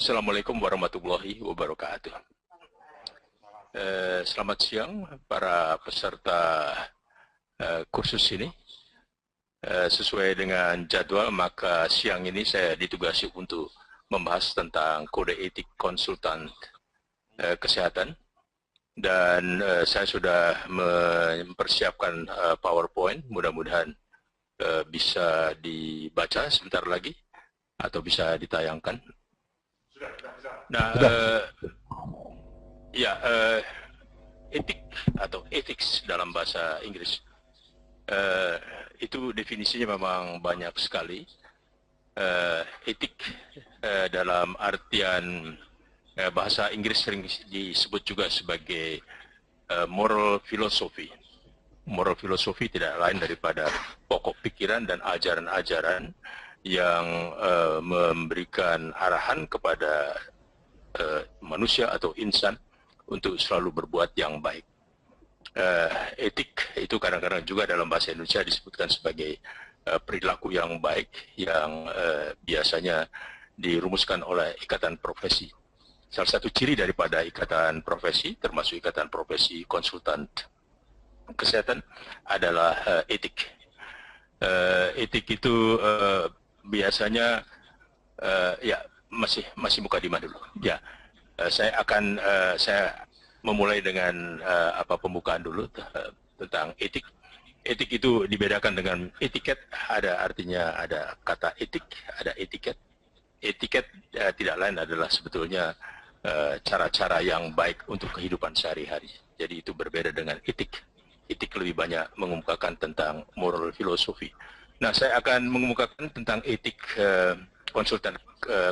Assalamualaikum warahmatullahi wabarakatuh. Selamat siang para peserta kursus ini. Sesuai dengan jadwal, maka siang ini saya ditugasi untuk membahas tentang kode etik konsultan kesehatan. Dan saya sudah mempersiapkan PowerPoint, mudah-mudahan bisa dibaca sebentar lagi atau bisa ditayangkan. Nah, etik atau ethics dalam bahasa Inggris itu definisinya memang banyak sekali. Etik dalam artian bahasa Inggris sering disebut juga sebagai moral philosophy. Moral philosophy tidak lain daripada pokok pikiran dan ajaran-ajaran yang memberikan arahan kepada manusia atau insan untuk selalu berbuat yang baik. Etik itu kadang-kadang juga dalam bahasa Indonesia disebutkan sebagai perilaku yang baik yang biasanya dirumuskan oleh ikatan profesi. Salah satu ciri daripada ikatan profesi, termasuk ikatan profesi konsultan kesehatan, adalah etik. Etik itu biasanya masih mukadimah dulu. Ya, saya memulai dengan pembukaan dulu tentang etik. Etik itu dibedakan dengan etiket. Ada kata etik, ada etiket. Etiket tidak lain adalah sebetulnya cara-cara yang baik untuk kehidupan sehari-hari. Jadi itu berbeda dengan etik. Etik lebih banyak mengemukakan tentang moral filosofi. Nah, saya akan mengemukakan tentang etik konsultan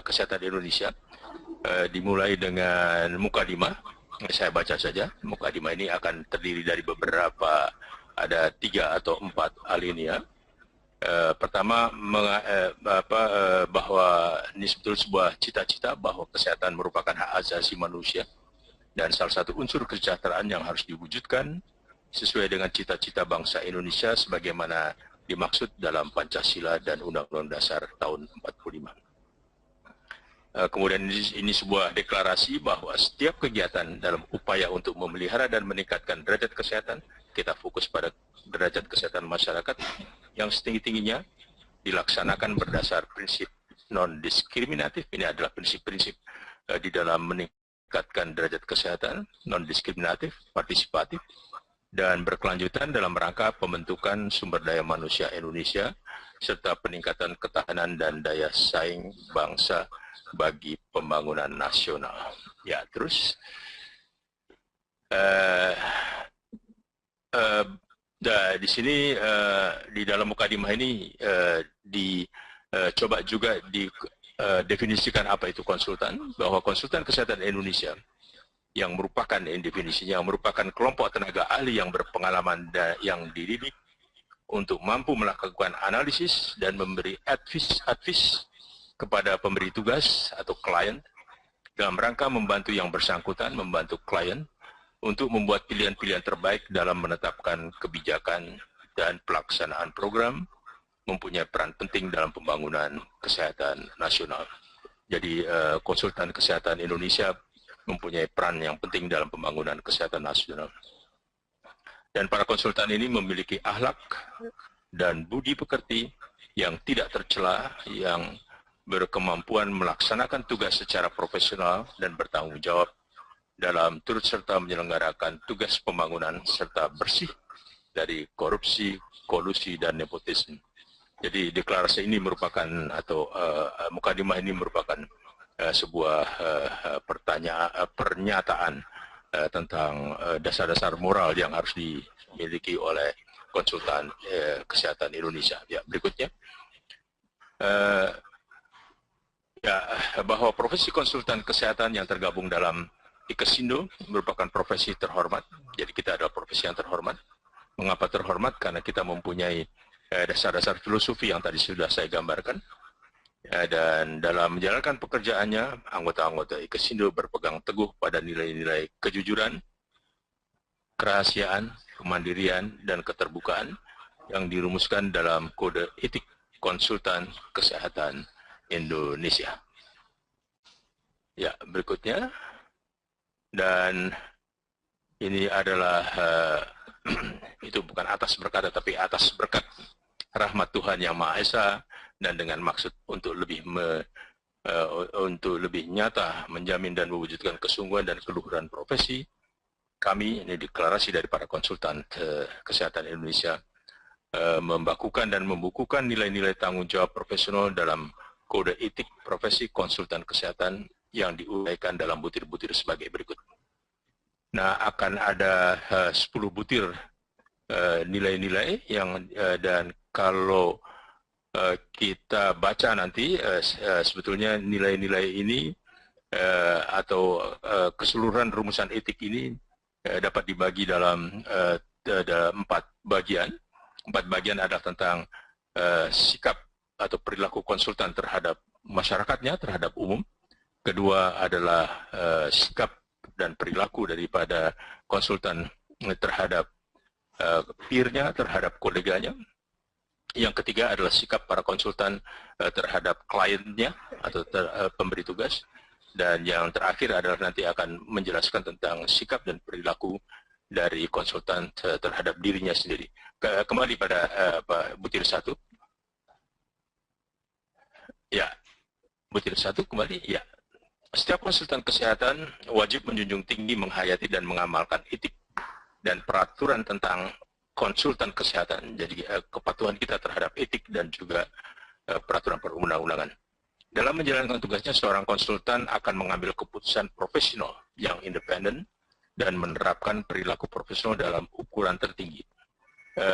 kesehatan Indonesia. Dimulai dengan mukadimah. Saya baca saja. Mukadimah ini akan terdiri dari ada 3 atau 4 alinea. Pertama, bahwa ini sebetulnya sebuah cita-cita bahwa kesehatan merupakan hak asasi manusia dan salah satu unsur kesejahteraan yang harus diwujudkan sesuai dengan cita-cita bangsa Indonesia sebagaimana dimaksud dalam Pancasila dan Undang-Undang Dasar tahun 45. Kemudian ini sebuah deklarasi bahwa setiap kegiatan dalam upaya untuk memelihara dan meningkatkan derajat kesehatan, kita fokus pada derajat kesehatan masyarakat yang setinggi-tingginya dilaksanakan berdasar prinsip non-diskriminatif. Ini adalah prinsip-prinsip di dalam meningkatkan derajat kesehatan, non-diskriminatif, partisipatif, dan berkelanjutan dalam rangka pembentukan sumber daya manusia Indonesia serta peningkatan ketahanan dan daya saing bangsa bagi pembangunan nasional. Ya, terus di sini di dalam mukadimah ini dicoba juga didefinisikan apa itu konsultan, bahwa konsultan kesehatan Indonesia yang merupakan definisinya merupakan kelompok tenaga ahli yang berpengalaman dan yang dididik untuk mampu melakukan analisis dan memberi advis kepada pemberi tugas atau klien dalam rangka membantu yang bersangkutan, membantu klien untuk membuat pilihan-pilihan terbaik dalam menetapkan kebijakan dan pelaksanaan program, mempunyai peran penting dalam pembangunan kesehatan nasional. Jadi konsultan kesehatan Indonesia mempunyai peran yang penting dalam pembangunan kesehatan nasional. Dan para konsultan ini memiliki akhlak dan budi pekerti yang tidak tercela, yang berkemampuan melaksanakan tugas secara profesional dan bertanggung jawab dalam turut serta menyelenggarakan tugas pembangunan serta bersih dari korupsi, kolusi, dan nepotisme. Jadi deklarasi ini merupakan atau mukadimah ini merupakan sebuah pernyataan tentang dasar-dasar moral yang harus dimiliki oleh konsultan kesehatan Indonesia. Ya, berikutnya. Bahwa profesi konsultan kesehatan yang tergabung dalam IKESINDO merupakan profesi terhormat. Jadi kita adalah profesi yang terhormat. Mengapa terhormat? Karena kita mempunyai dasar-dasar filosofi yang tadi sudah saya gambarkan. Dan dalam menjalankan pekerjaannya, anggota-anggota IKESINDO berpegang teguh pada nilai-nilai kejujuran, kerahasiaan, kemandirian, dan keterbukaan yang dirumuskan dalam Kode Etik Konsultan Kesehatan Indonesia. Ya, berikutnya. Dan ini adalah itu bukan atas berkat, tapi atas berkat rahmat Tuhan yang Maha Esa, dan dengan maksud untuk lebih nyata menjamin dan mewujudkan kesungguhan dan keluhuran profesi, kami, ini deklarasi dari para konsultan kesehatan Indonesia, membakukan dan membukukan nilai-nilai tanggung jawab profesional dalam kode etik profesi konsultan kesehatan yang diuraikan dalam butir-butir sebagai berikut. Nah, akan ada 10 butir nilai-nilai yang dan kalau kita baca nanti sebetulnya nilai-nilai ini atau keseluruhan rumusan etik ini dapat dibagi dalam 4 bagian. 4 bagian adalah tentang sikap atau perilaku konsultan terhadap masyarakatnya, terhadap umum. Kedua adalah sikap dan perilaku daripada konsultan terhadap peer-nya, terhadap koleganya. Yang ketiga adalah sikap para konsultan terhadap kliennya atau pemberi tugas. Dan yang terakhir adalah nanti akan menjelaskan tentang sikap dan perilaku dari konsultan terhadap dirinya sendiri. Kembali pada butir 1. Ya, butir 1 kembali. Ya. Setiap konsultan kesehatan wajib menjunjung tinggi, menghayati, dan mengamalkan etik dan peraturan tentang konsultan kesehatan. Jadi kepatuhan kita terhadap etik dan juga peraturan perundang-undangan. Dalam menjalankan tugasnya, seorang konsultan akan mengambil keputusan profesional yang independen dan menerapkan perilaku profesional dalam ukuran tertinggi.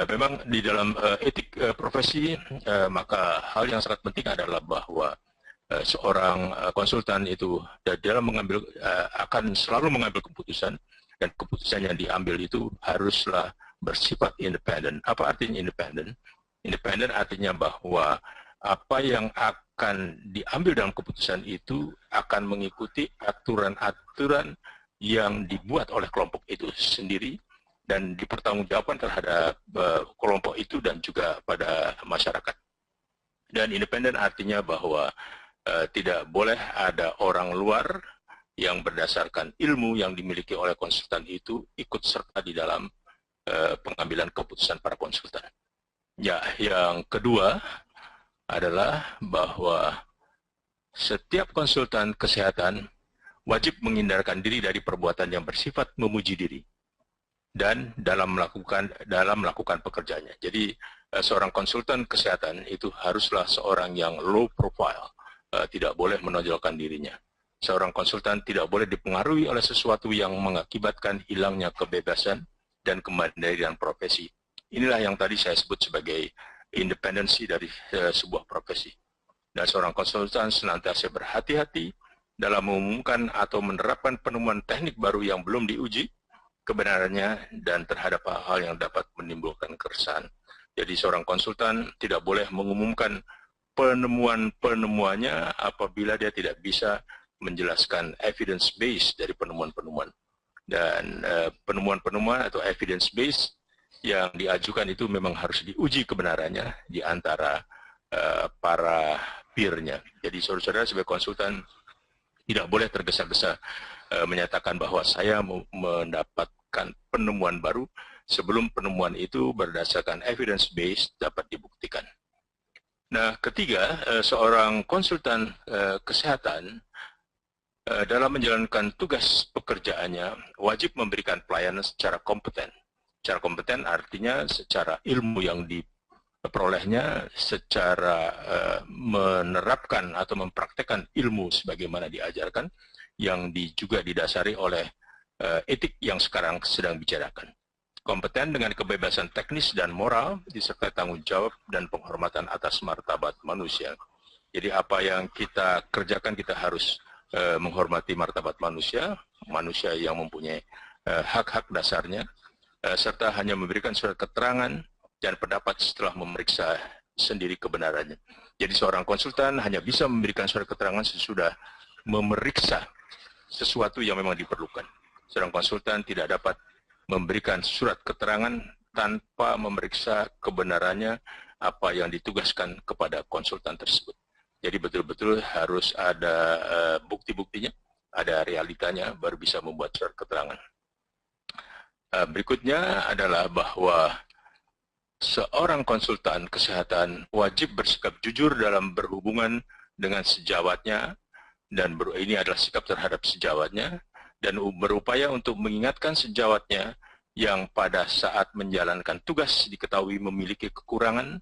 Memang di dalam etik profesi, maka hal yang sangat penting adalah bahwa seorang konsultan itu dalam mengambil akan selalu mengambil keputusan, dan keputusan yang diambil itu haruslah bersifat independen. Apa artinya independen? Independen artinya bahwa apa yang akan diambil dalam keputusan itu akan mengikuti aturan-aturan yang dibuat oleh kelompok itu sendiri dan dipertanggungjawabkan terhadap kelompok itu dan juga pada masyarakat. Dan independen artinya bahwa tidak boleh ada orang luar yang berdasarkan ilmu yang dimiliki oleh konsultan itu ikut serta di dalam pengambilan keputusan para konsultan. Ya, yang kedua adalah bahwa setiap konsultan kesehatan wajib menghindarkan diri dari perbuatan yang bersifat memuji diri dan dalam melakukan pekerjaannya. Jadi seorang konsultan kesehatan itu haruslah seorang yang low profile, tidak boleh menonjolkan dirinya. Seorang konsultan tidak boleh dipengaruhi oleh sesuatu yang mengakibatkan hilangnya kebebasan dan kemandirian profesi. Inilah yang tadi saya sebut sebagai independensi dari sebuah profesi. Dan seorang konsultan senantiasa berhati-hati dalam mengumumkan atau menerapkan penemuan teknik baru yang belum diuji kebenarannya dan terhadap hal yang dapat menimbulkan keresahan. Jadi seorang konsultan tidak boleh mengumumkan penemuan-penemuannya apabila dia tidak bisa menjelaskan evidence base dari penemuan-penemuan. Dan penemuan-penemuan atau evidence base yang diajukan itu memang harus diuji kebenarannya di antara para peer-nya. Jadi saudara-saudara sebagai konsultan tidak boleh tergesa-gesa menyatakan bahwa saya mendapatkan penemuan baru sebelum penemuan itu berdasarkan evidence base dapat dibuktikan. Nah, ketiga, seorang konsultan kesehatan dalam menjalankan tugas pekerjaannya wajib memberikan pelayanan secara kompeten. Secara kompeten artinya secara ilmu yang diperolehnya, secara menerapkan atau mempraktekkan ilmu sebagaimana diajarkan, yang juga didasari oleh etik yang sekarang sedang bicarakan. Kompeten dengan kebebasan teknis dan moral, disertai tanggung jawab dan penghormatan atas martabat manusia. Jadi apa yang kita kerjakan, kita harus menghormati martabat manusia, manusia yang mempunyai hak-hak dasarnya, serta hanya memberikan surat keterangan dan pendapat setelah memeriksa sendiri kebenarannya. Jadi seorang konsultan hanya bisa memberikan surat keterangan sesudah memeriksa sesuatu yang memang diperlukan. Seorang konsultan tidak dapat memberikan surat keterangan tanpa memeriksa kebenarannya apa yang ditugaskan kepada konsultan tersebut. Jadi betul-betul harus ada bukti-buktinya ada realitanya, baru bisa membuat surat keterangan. Berikutnya adalah bahwa seorang konsultan kesehatan wajib bersikap jujur dalam berhubungan dengan sejawatnya, dan ini adalah sikap terhadap sejawatnya, dan berupaya untuk mengingatkan sejawatnya yang pada saat menjalankan tugas diketahui memiliki kekurangan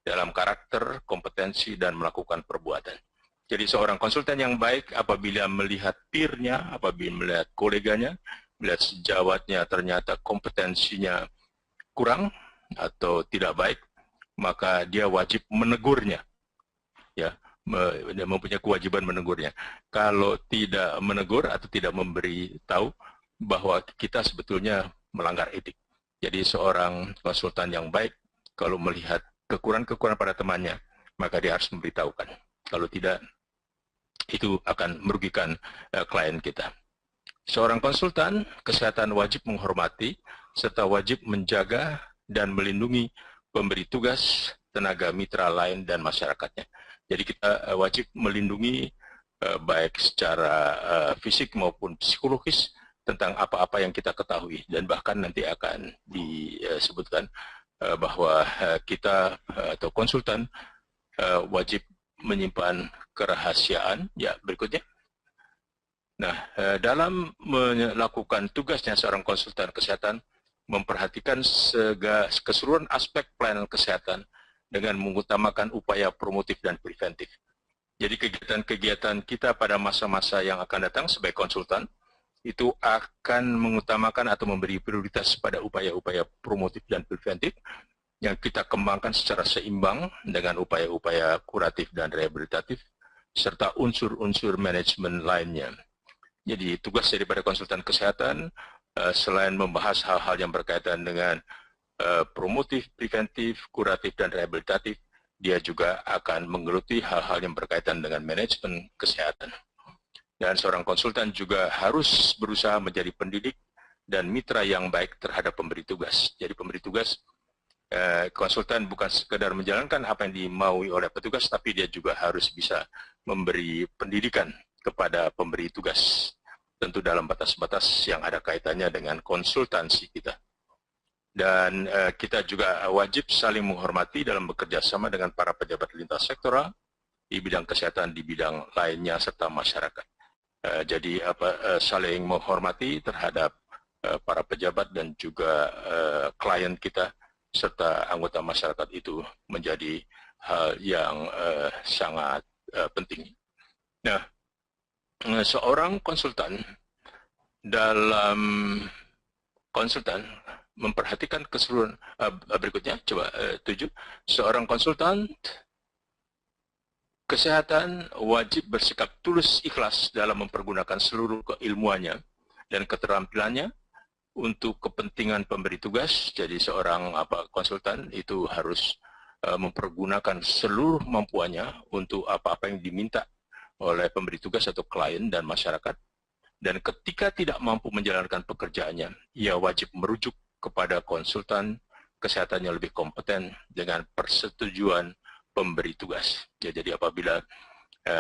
dalam karakter, kompetensi, dan melakukan perbuatan. Jadi seorang konsultan yang baik apabila melihat peer-nya, apabila melihat koleganya, melihat sejawatnya ternyata kompetensinya kurang atau tidak baik, maka dia wajib menegurnya. Ya, dia mempunyai kewajiban menegurnya. Kalau tidak menegur atau tidak memberi tahu bahwa kita sebetulnya melanggar etik. Jadi seorang konsultan yang baik kalau melihat kekurangan-kekurangan pada temannya, maka dia harus memberitahukan. Kalau tidak, itu akan merugikan klien kita. Seorang konsultan kesehatan wajib menghormati serta wajib menjaga dan melindungi pemberi tugas, tenaga mitra lain, dan masyarakatnya. Jadi kita wajib melindungi baik secara fisik maupun psikologis tentang apa-apa yang kita ketahui, dan bahkan nanti akan disebutkan bahwa kita atau konsultan wajib menyimpan kerahasiaan. Ya, berikutnya. Nah, dalam melakukan tugasnya seorang konsultan kesehatan memperhatikan keseluruhan aspek pelayanan kesehatan dengan mengutamakan upaya promotif dan preventif. Jadi kegiatan-kegiatan kita pada masa-masa yang akan datang sebagai konsultan itu akan mengutamakan atau memberi prioritas pada upaya-upaya promotif dan preventif yang kita kembangkan secara seimbang dengan upaya-upaya kuratif dan rehabilitatif serta unsur-unsur manajemen lainnya. Jadi tugas daripada konsultan kesehatan selain membahas hal-hal yang berkaitan dengan promotif, preventif, kuratif, dan rehabilitatif, dia juga akan menggeluti hal-hal yang berkaitan dengan manajemen kesehatan. Dan seorang konsultan juga harus berusaha menjadi pendidik dan mitra yang baik terhadap pemberi tugas. Jadi pemberi tugas, konsultan bukan sekedar menjalankan apa yang dimaui oleh petugas, tapi dia juga harus bisa memberi pendidikan kepada pemberi tugas, tentu dalam batas-batas yang ada kaitannya dengan konsultansi kita. Dan kita juga wajib saling menghormati dalam bekerja sama dengan para pejabat lintas sektoral di bidang kesehatan, di bidang lainnya, serta masyarakat. Jadi saling menghormati terhadap para pejabat dan juga klien kita serta anggota masyarakat itu menjadi hal yang sangat penting. Nah, seorang konsultan dalam konsultan memperhatikan keseluruhan berikutnya, coba 7. Seorang konsultan kesehatan wajib bersikap tulus ikhlas dalam mempergunakan seluruh keilmuannya dan keterampilannya untuk kepentingan pemberi tugas. Jadi seorang konsultan itu harus mempergunakan seluruh kemampuannya untuk apa-apa yang diminta oleh pemberi tugas atau klien dan masyarakat. Dan ketika tidak mampu menjalankan pekerjaannya, ia wajib merujuk kepada konsultan kesehatan yang lebih kompeten dengan persetujuan pemberi tugas. Ya, jadi apabila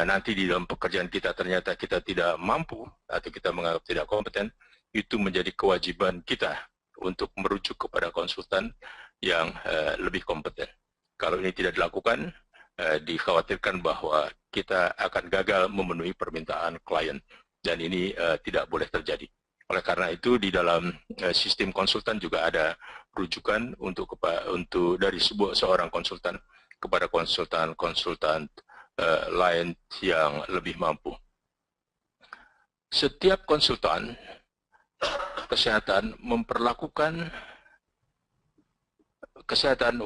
nanti di dalam pekerjaan kita ternyata kita tidak mampu atau kita menganggap tidak kompeten, itu menjadi kewajiban kita untuk merujuk kepada konsultan yang lebih kompeten. Kalau ini tidak dilakukan, dikhawatirkan bahwa kita akan gagal memenuhi permintaan klien, dan ini tidak boleh terjadi. Oleh karena itu, di dalam sistem konsultan juga ada rujukan untuk dari seorang konsultan kepada konsultan-konsultan lain yang lebih mampu. Setiap konsultan kesehatan memperlakukan kesehatan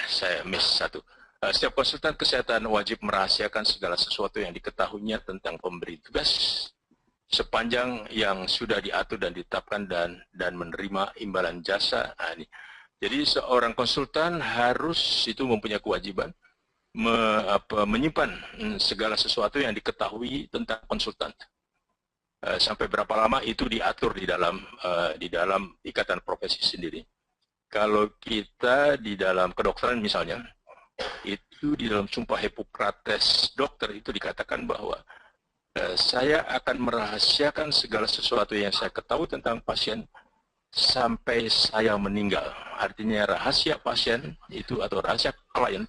saya miss satu. Setiap konsultan kesehatan wajib merahasiakan segala sesuatu yang diketahuinya tentang pemberi tugas sepanjang yang sudah diatur dan ditetapkan dan menerima imbalan jasa. Nah, ini. Jadi seorang konsultan harus itu mempunyai kewajiban menyimpan segala sesuatu yang diketahui tentang konsultan. Sampai berapa lama itu diatur di dalam ikatan profesi sendiri. Kalau kita di dalam kedokteran misalnya, itu di dalam Sumpah Hippokrates dokter itu dikatakan bahwa saya akan merahasiakan segala sesuatu yang saya ketahui tentang pasien sampai saya meninggal. Artinya rahasia pasien itu atau rahasia klien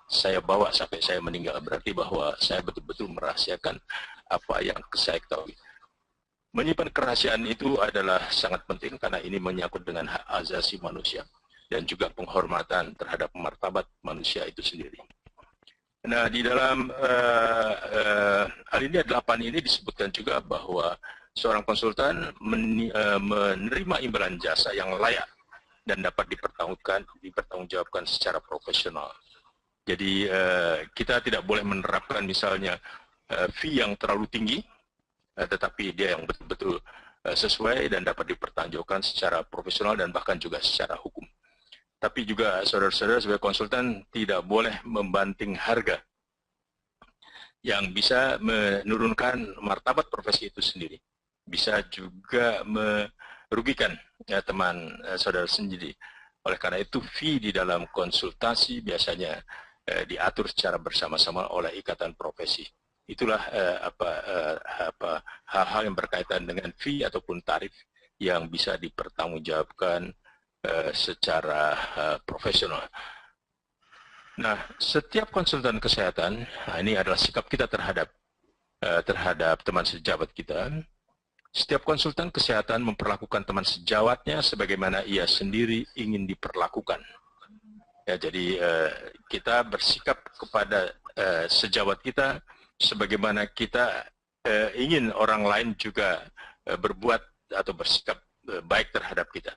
saya bawa sampai saya meninggal. Berarti bahwa saya betul-betul merahasiakan apa yang saya ketahui. Menyimpan kerahasiaan itu adalah sangat penting karena ini menyangkut dengan hak asasi manusia dan juga penghormatan terhadap martabat manusia itu sendiri. Nah, di dalam alinea 8 ini disebutkan juga bahwa seorang konsultan menerima imbalan jasa yang layak dan dapat dipertanggungjawabkan secara profesional. Jadi kita tidak boleh menerapkan misalnya fee yang terlalu tinggi, tetapi dia yang betul-betul sesuai dan dapat dipertanggungjawabkan secara profesional dan bahkan juga secara hukum. Tapi juga saudara-saudara sebagai konsultan tidak boleh membanting harga yang bisa menurunkan martabat profesi itu sendiri. Bisa juga merugikan teman saudara sendiri. Oleh karena itu fee di dalam konsultasi biasanya diatur secara bersama-sama oleh ikatan profesi. Itulah hal-hal yang berkaitan dengan fee ataupun tarif yang bisa dipertanggungjawabkan secara profesional. Nah, setiap konsultan kesehatan, ini adalah sikap kita terhadap teman sejawat kita. Setiap konsultan kesehatan memperlakukan teman sejawatnya sebagaimana ia sendiri ingin diperlakukan. Ya, jadi kita bersikap kepada sejawat kita sebagaimana kita ingin orang lain juga berbuat atau bersikap baik terhadap kita.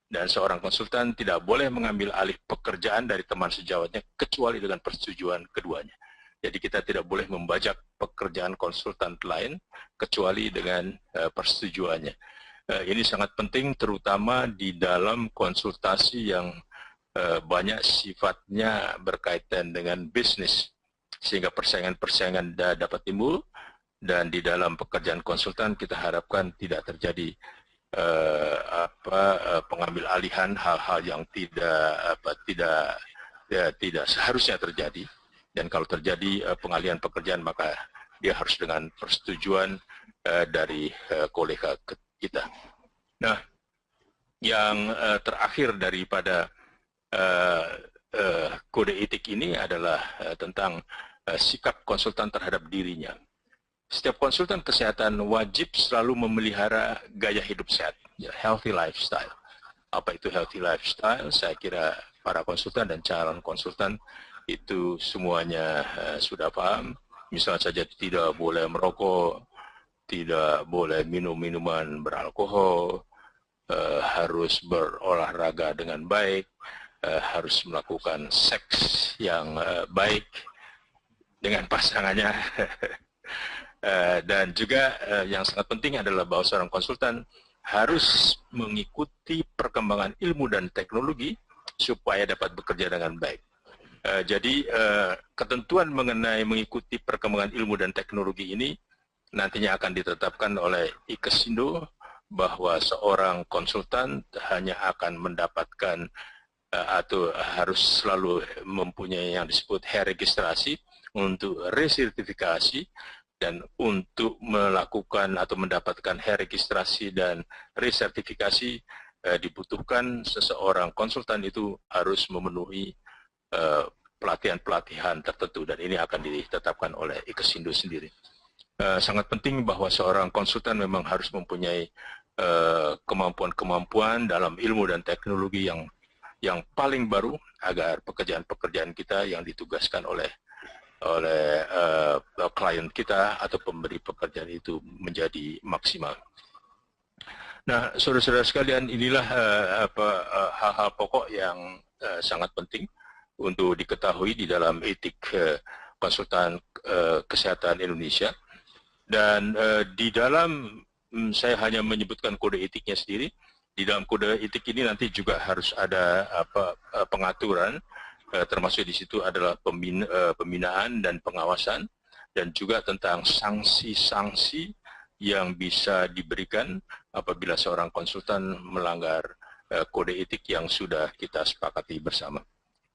Dan seorang konsultan tidak boleh mengambil alih pekerjaan dari teman sejawatnya kecuali dengan persetujuan keduanya. Jadi kita tidak boleh membajak pekerjaan konsultan lain kecuali dengan persetujuannya. Ini sangat penting terutama di dalam konsultasi yang banyak sifatnya berkaitan dengan bisnis. Sehingga persaingan-persaingan dapat timbul dan di dalam pekerjaan konsultan kita harapkan tidak terjadi pengambil alihan hal-hal yang tidak seharusnya terjadi. Dan kalau terjadi pengalihan pekerjaan maka dia harus dengan persetujuan dari kolega kita. Nah, yang terakhir daripada kode etik ini adalah tentang sikap konsultan terhadap dirinya. Setiap konsultan kesehatan wajib selalu memelihara gaya hidup sehat, healthy lifestyle. Apa itu healthy lifestyle? Saya kira para konsultan dan calon konsultan itu semuanya sudah paham. Misalnya saja tidak boleh merokok, tidak boleh minum minuman beralkohol, harus berolahraga dengan baik, harus melakukan seks yang baik dengan pasangannya. Dan juga yang sangat penting adalah bahwa seorang konsultan harus mengikuti perkembangan ilmu dan teknologi supaya dapat bekerja dengan baik. Jadi ketentuan mengenai mengikuti perkembangan ilmu dan teknologi ini nantinya akan ditetapkan oleh IKESINDO bahwa seorang konsultan hanya akan mendapatkan atau harus selalu mempunyai yang disebut registrasi untuk resertifikasi dan untuk melakukan atau mendapatkan registrasi dan resertifikasi dibutuhkan seseorang konsultan itu harus memenuhi pelatihan-pelatihan tertentu dan ini akan ditetapkan oleh IKESINDO sendiri. Sangat penting bahwa seorang konsultan memang harus mempunyai kemampuan-kemampuan dalam ilmu dan teknologi yang paling baru agar pekerjaan-pekerjaan kita yang ditugaskan oleh klien kita atau pemberi pekerjaan itu menjadi maksimal. Nah, saudara-saudara sekalian, inilah hal-hal pokok yang sangat penting untuk diketahui di dalam etik konsultan kesehatan Indonesia. Dan di dalam, saya hanya menyebutkan kode etiknya sendiri. Di dalam kode etik ini nanti juga harus ada pengaturan, termasuk di situ adalah pembinaan dan pengawasan, dan juga tentang sanksi-sanksi yang bisa diberikan apabila seorang konsultan melanggar kode etik yang sudah kita sepakati bersama.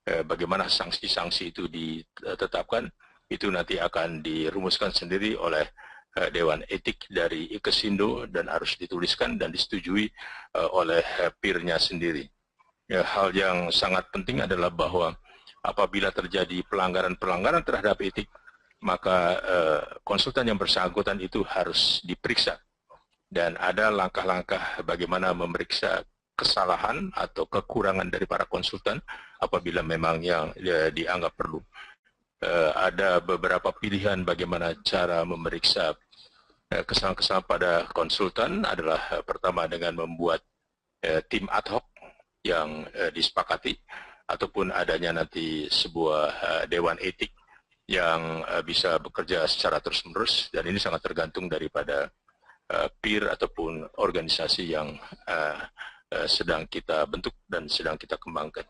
bagaimana sanksi-sanksi itu ditetapkan, itu nanti akan dirumuskan sendiri oleh Dewan Etik dari Ikesindo dan harus dituliskan dan disetujui oleh peer-nya sendiri. Ya, hal yang sangat penting adalah bahwa apabila terjadi pelanggaran-pelanggaran terhadap etik, maka konsultan yang bersangkutan itu harus diperiksa. Dan ada langkah-langkah bagaimana memeriksa kesalahan atau kekurangan dari para konsultan apabila memang yang dianggap perlu. Ada beberapa pilihan bagaimana cara memeriksa kesalahan-kesalahan pada konsultan adalah pertama dengan membuat tim ad hoc yang disepakati, ataupun adanya nanti sebuah dewan etik yang bisa bekerja secara terus-menerus, dan ini sangat tergantung daripada peer ataupun organisasi yang sedang kita bentuk dan sedang kita kembangkan.